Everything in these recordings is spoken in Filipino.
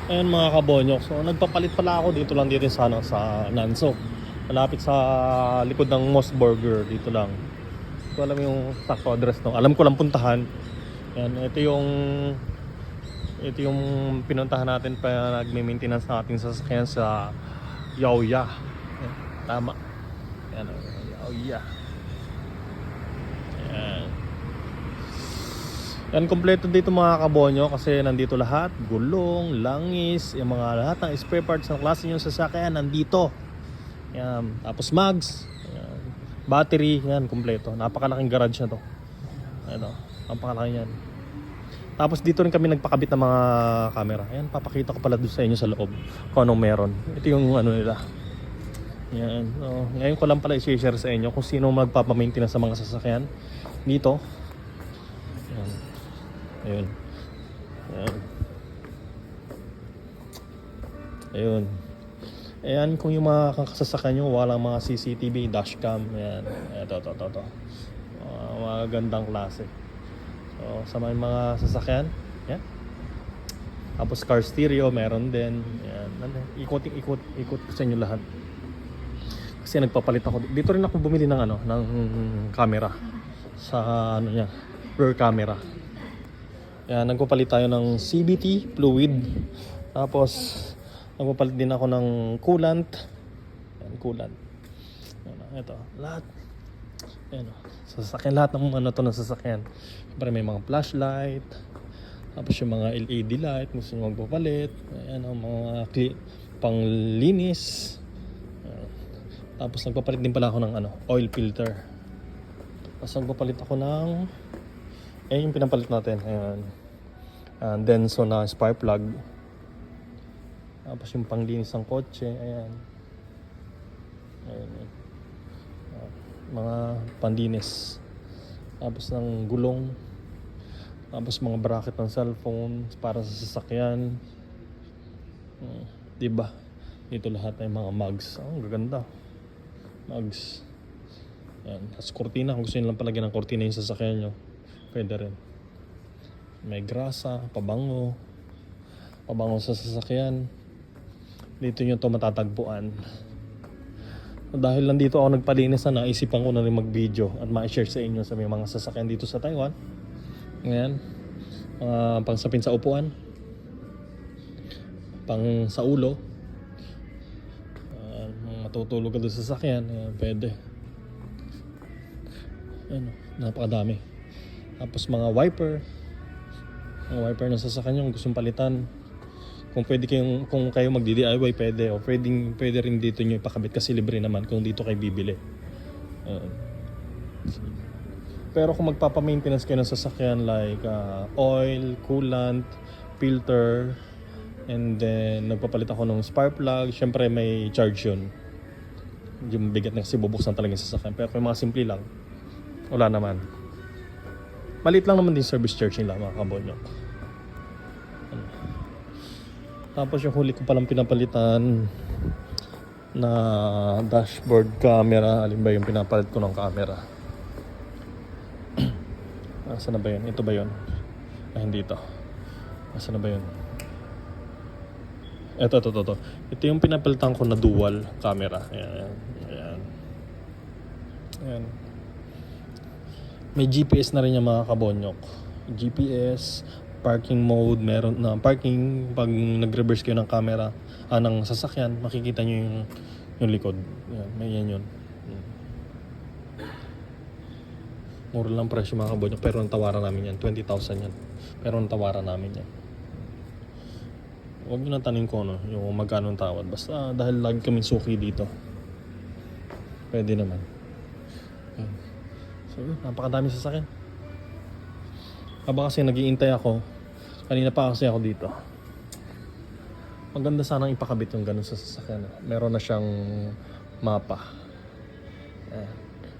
Ayun mga kabonyok, so nagpapalit pala ako dito lang dito sa, sa Nansok. Malapit sa likod ng Moss Burger, dito lang. Hindi ko alam yung sakto address no. Alam ko lang puntahan. Yan, ito yung pinuntahan natin pa nagme-maintenance natin sa sasakyan sa Yaoya. Yan, tama. Yan, Yaoya. Yan. Yan, kompleto dito mga kabonyo kasi nandito lahat, gulong, langis, yung mga lahat ng spare parts ng klase nyo sasakyan nandito. Yan, tapos mags, yan, battery, yan, kompleto. Napakalaking garage na to. Ano, napakalaki yan. Tapos dito rin kami nagpakabit ng mga camera. Yan, papakita ko pala doon sa inyo sa loob kung anong meron. Ito yung ano nila. Yan, so, ngayon ko lang pala i-share sa inyo kung sino magpapamaintain sa mga sasakyan dito. Yan. Ayun. Ayun. Ayun. Ayan, kung yung mga kasasakyan nyo, walang mga CCTV, dashcam. Ayan. Ito. Mga gandang klase. So, sa mga sasakyan. Ayan. Tapos car stereo, meron din. Ayan. Ikot ko sa inyo lahat. Kasi nagpapalit ako. Dito rin ako bumili ng ng camera. Sa niya, rear camera. Yan, nagpapalit tayo ng CVT fluid. Tapos nagpapalit din ako ng coolant. Yan, coolant. Yan, ito, lahat. Yan, sasakyan lahat ng to ng sasakyan. Siyempre may mga flashlight. Tapos yung mga LED light, gusto nyo magpapalit. Ayan, ang mga panglinis. Tapos nagpapalit din pala ako ng oil filter. Tapos nagpapalit ako ng yung pinapalit natin. Ayan. And then so na spark plug. Tapos yung panglinis ng kotse. Ayan. Ayan. Mga panlinis. Tapos ng gulong. Tapos mga bracket ng cellphone para sa sasakyan. Diba? Dito lahat ng mga mugs. Ang gaganda. Mugs. Ayan. Tapos kortina. Kung gusto nyo lang palagyan ng kortina yung sasakyan nyo, pwede rin. May grasa, pabango sa sasakyan. Dito nyo to matatagpuan. Dahil nandito ako nagpalinis na, naisipan ko na rin mag-video at ma-share sa inyo sa mga sasakyan dito sa Taiwan. Ayan. Pangsapin sa upuan. Pang sa ulo. Matutulog ka doon sa sasakyan. Ayan, pwede. Ayan, napakadami. Tapos mga wiper ng sasakyan yung gustong palitan. Kung kayo magdi-DIY pwede, o pwede rin dito nyo ipakabit kasi libre naman kung dito kayo bibili. Pero kung magpapa-maintenance kayo ng sasakyan like oil, coolant, filter, and then nagpapalit ako ng spark plug, syempre may charge yun. Yung bigat na kasi bubuksan talaga yung sasakyan. Pero kung mga simple lang, wala naman. Maliit lang naman din service charge nila mga kabonyok. Tapos yung huli ko palang pinapalitan na dashboard camera. Alin ba yung pinapalit ko ng camera? Saan na ba yun? Ito ba yun? Hindi ito. Saan na ba yun? Ito. Ito yung pinapalitan ko na dual camera. Ayan. May GPS na rin yung mga kabonyok. GPS, parking mode, meron na parking. Pag nag-reverse kayo ng camera, ng sasakyan, makikita nyo yung likod. Yan, may yan yun. Mura lang presyo mga kabonyok, pero natawaran namin yan. 20,000 yan. Pero natawaran namin yan. Huwag nyo nang tanin ko yung magkano ang tawad. Basta dahil lagi kaming suki dito. Pwede naman. Yan. So, napakadami sasakyan. Habang kasi nag-iintay ako, kanina pa kasi ako dito. Maganda sanang ipakabit yung ganun sa sasakyan. Meron na siyang mapa.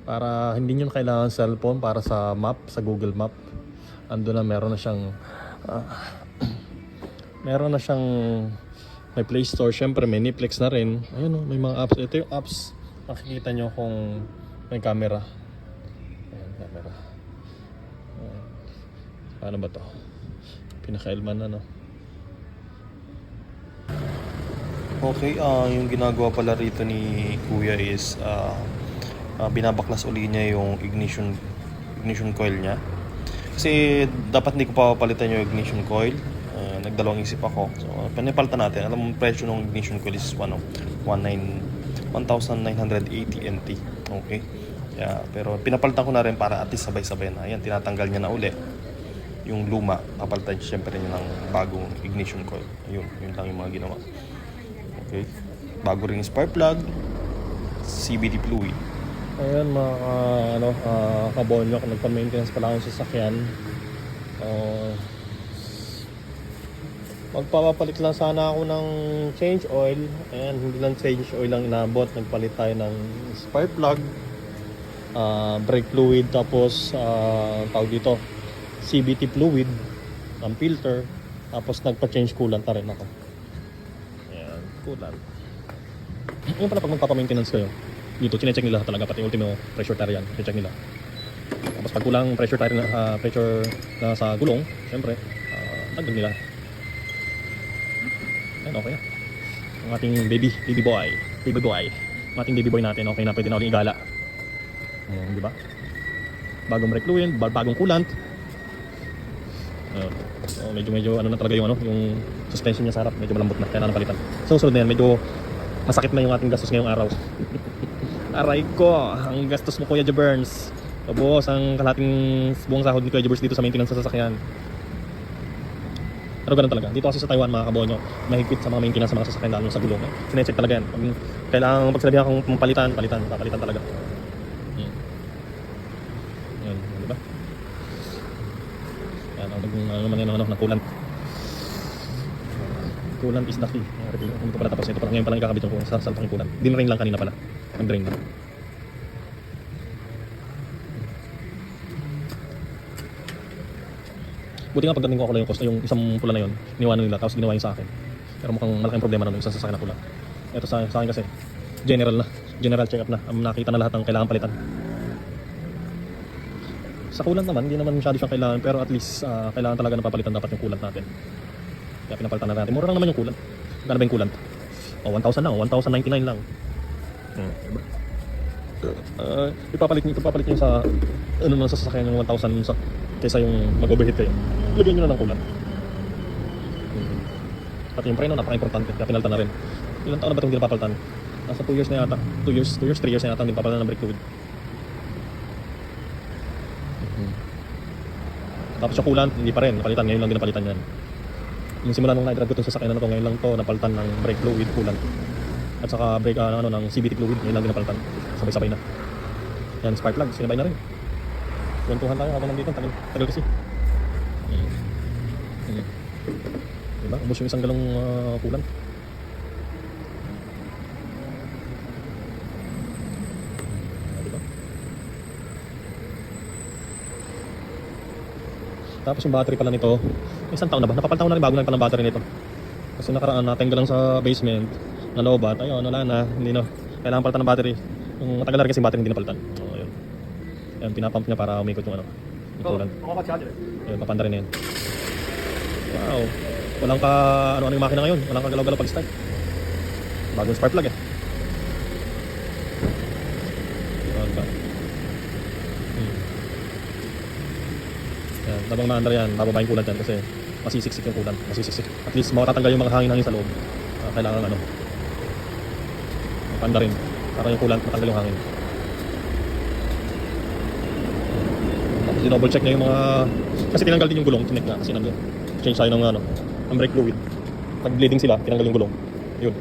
Para hindi nyo kailangan cellphone para sa map, sa Google Map. Ando na meron na siyang may Play Store. Syempre may Netflix na rin. Ayun may mga apps. Ito yung apps. Makikita nyo kung may camera. Camera. Paano ba to? Pinaka-Elman na Okay, yung ginagawa pala rito ni Kuya is binabaklas uli niya yung ignition coil niya. Kasi dapat hindi ko pa papalitan yung ignition coil. Nagdalawang isip ako. So, panipalitan natin. Alam mo, presyo ng ignition coil is 1,980 NT. Okay. Yeah, pero pinapalitan ko na rin para at least sabay-sabay na. Ayan, tinatanggal niya na uli yung luma. Papalitan siyempre niya ng bagong ignition coil. Ayun, yun lang yung mga ginawa. Okay. Bago rin yung spark plug, CVT fluid. Ayan mga kabonyo, kung nagpa-maintenance pala akong sasakyan, magpapapalit lang sana ako ng change oil. Ayan, hindi lang change oil lang inabot. Nagpalit tayo ng spark plug, brake fluid, tapos tawag dito CVT fluid, ang filter, tapos nagpa-change coolant na rin ako. Ayan, coolant. Yung pala pag magpapa-maintenance kayo dito, chinecheck nila talaga pati ultimo pressure tire yan, chinecheck nila. Tapos pag kulang pressure tire na pressure na sa gulong, syempre dagdag nila. Ayan, okay na. Ang ating baby boy. Ang ating baby boy natin, okay na, pwede na ulit igala. Ayan, di ba? Bagong brake fluid, bagong coolant. Medyo ano na talaga yung yung suspension niya sa harap, medyo malambot na, kaya na napalitan. So susunod na yan, medyo masakit na yung ating gastos ngayong araw. Aray ko, ang gastos mo Kuya Jaburns. Tapos ang kalating buong sahod ni Kuya Jaburns dito sa maintenance sa sasakyan. Pero ganun talaga. Dito kasi sa Taiwan mga kabonyo, mahigpit sa mga maintenance sa mga sasakyan lalo sa gulong. Sinecheck talaga yan. Kailangan pag sinabihan kong papalitan talaga. Yan, di ba? Yan, ano naman yan, ng coolant. Coolant is the key. Hindi ko pala tapos ito. Ngayon pala ikakabit yung sa salpang coolant. Dinrain lang kanina pala. Mag-drain lang. Buti nga pagdating ko ako lang yung isang pula na yun, iniwanan nila tapos ginawa yung sa akin. Pero mukhang malaking problema na yung isang sasakyan na pula. Ito sa akin kasi general check up na. Nakita na lahat ng kailangan palitan. Sa coolant naman, hindi naman masyado siyang kailangan, pero at least kailangan talaga na papalitan dapat yung coolant natin. Kaya pinapalitan na natin. Mura lang naman yung coolant. Magkano ba yung coolant? 1,000 lang, 1,099 lang. Diba? Ipapalit niyo sa sa sasakyan yung 1,000 kaysa yung mag-overheat kayo. Lagyan nyo na ng coolant. Pati yung preno, napaka-importante. Kaya pinalitan na rin. Ilang taon na ba itong hindi napapalitan? Nasa 2 years na yata. 3 years na yata hindi papalitan ng brake fluid. Tapos yung coolant, hindi pa rin. Napalitan. Ngayon lang din napalitan yan. Yung simula nung na-drive ko itong sasakyan na ito, ngayon lang to napalitan ng brake fluid, coolant. At saka brake, ng CVT fluid, ngayon lang din napalitan. Sabay-sabay na. Yan, spark plug, sinabay na rin. Kwentuhan tayo habang nandito, tagal kasi. Diba? Ubus yung isang galong coolant. Diba? Tapos yung battery pala nito, isang taon na ba? Napapalitan ko na rin bago na pala battery nito. Kasi nakaraan natin lang sa basement, nalobat, ayun, wala na, hindi na. Kailangan palitan ng battery. Yung matagal na rin kasi yung battery hindi napalitan. Ayun. Yan, pinapump niya para umikot yung yung coolant. Ayun, papanda rin na yan. Wow. Walang ano yung makina ngayon. Walang kagalaw-galaw pag start. Bagong spark plug eh. Yan, tabang maandar yan. Bababahin coolant yan kasi masisiksik yung coolant. Masisiksik. At least makatatanggal yung mga hangin-hangin sa loob. Kailangan panda rin. Para yung coolant matanggal yung hangin. Tapos double check niya yung mga kasi tinanggal din yung gulong, tinek na kasi change tayo ng ng brake fluid. Pag bleeding sila, tinanggal yung gulong. Yun.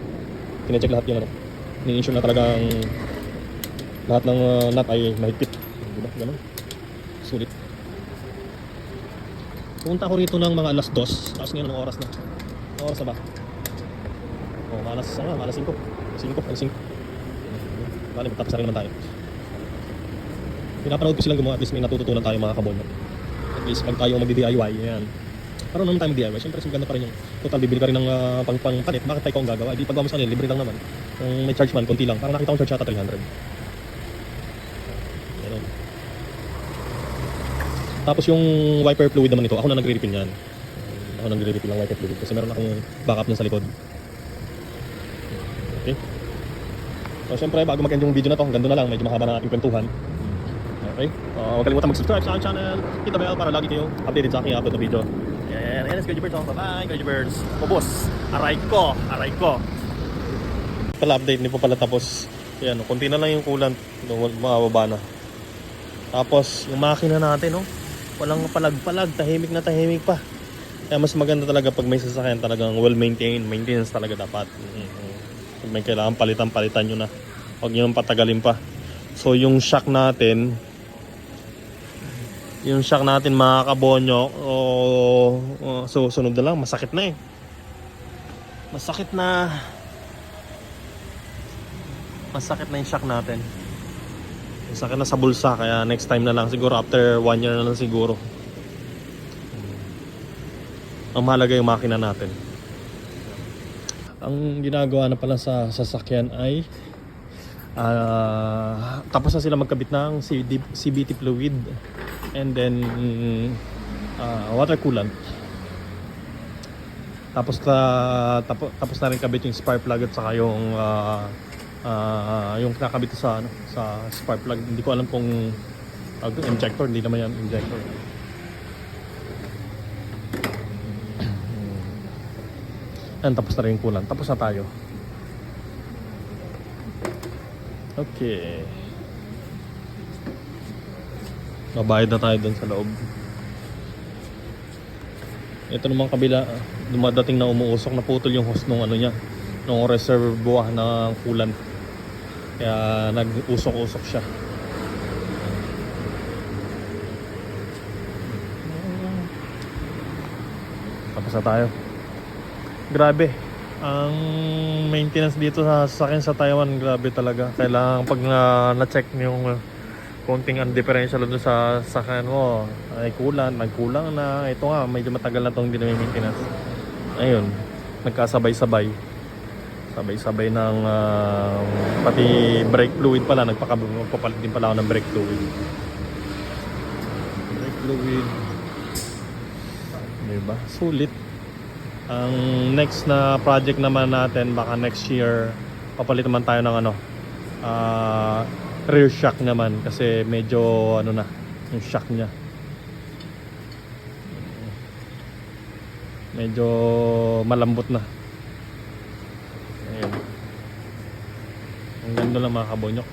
Tinecheck lahat yung ni-ensure na talagang lahat ng nut ay mahigpit. Diba? Ganun. Sulit. Pumunta ako rito ng mga alas 2. Tapos ngayon anong oras na? Anong oras na ba? Alas 5. Alas 5. Bale, magtapos na rin naman tayo. Pinapanood ko silang gumawa, at least may natututunan tayo mga kabonyo. At least pag tayo magdi-DIY, yan. Parang naman tayo mag-DIY, siyempre maganda pa rin yung total, bibili ka rin ng pang-palit. Bakit tayo ang gagawa? Di paggawa mo sa kanila, libre lang naman. Kung may charge man, konti lang. Parang nakita kong charge yata 300. Ganun. Tapos yung wiper fluid naman ito, ako na nagre-refill yan. Ako nagre-refill ng wiper fluid kasi meron akong backup niyan sa likod. Okay. So syempre bago mag-end yung video na to, hanggang doon na lang, medyo mahaba na ating kwentuhan. Okay? Huwag kalimutan mag-subscribe sa aking channel, hit the bell para lagi kayo updated sa aking upload na video. And let's go, Birds. Bye-bye, Crazy Birds. Pabos. Aray ko. Pala update, hindi pa pala tapos. Yan, konti na lang yung coolant. Mababa na. Tapos, yung makina natin, no? Walang palag-palag. Tahimik na tahimik pa. Kaya mas maganda talaga pag may sasakyan talagang well-maintained. Maintenance talaga dapat. Pag may kailangan palitan nyo na. Huwag nyo nang patagalin pa. So, yung shock natin, mga kabonyo, so sunod na lang, masakit na eh. Masakit na yung shock natin. Masakit na sa bulsa, kaya next time na lang siguro, after 1 year na lang siguro. Ang mahalaga yung makina natin. Ang ginagawa na pala sa sasakyan ay tapos na sila magkabit ng CVT fluid and then water coolant. Tapos na rin kabit yung spark plug at saka yung nakabit sa spark plug. Hindi ko alam kung injector, hindi naman yan injector. And tapos na rin yung coolant. Tapos na tayo. Okay. Mabayad na tayo dun sa loob. Ito namang kabila, dumadating na umuusok, naputol yung hose nung niya, nung reservoir ng coolant. Kaya nag-usok-usok siya. Tapos na tayo. Grabe. Ang maintenance dito sa sasakyan sa Taiwan, grabe talaga. Kailangan pag na-check yung konting differential doon sa sasakyan mo, ay nagkulang na. Ito nga, medyo matagal na itong hindi na may maintenance. Ayun, nagkasabay-sabay. Sabay-sabay ng pati brake fluid pala, nagpapalit din pala ako ng brake fluid. Diba? Sulit. Ang next na project naman natin, baka next year papalit naman tayo ng rear shock naman, kasi medyo yung shock niya medyo malambot na. Ayun. Ang ganda lang mga kabonyok.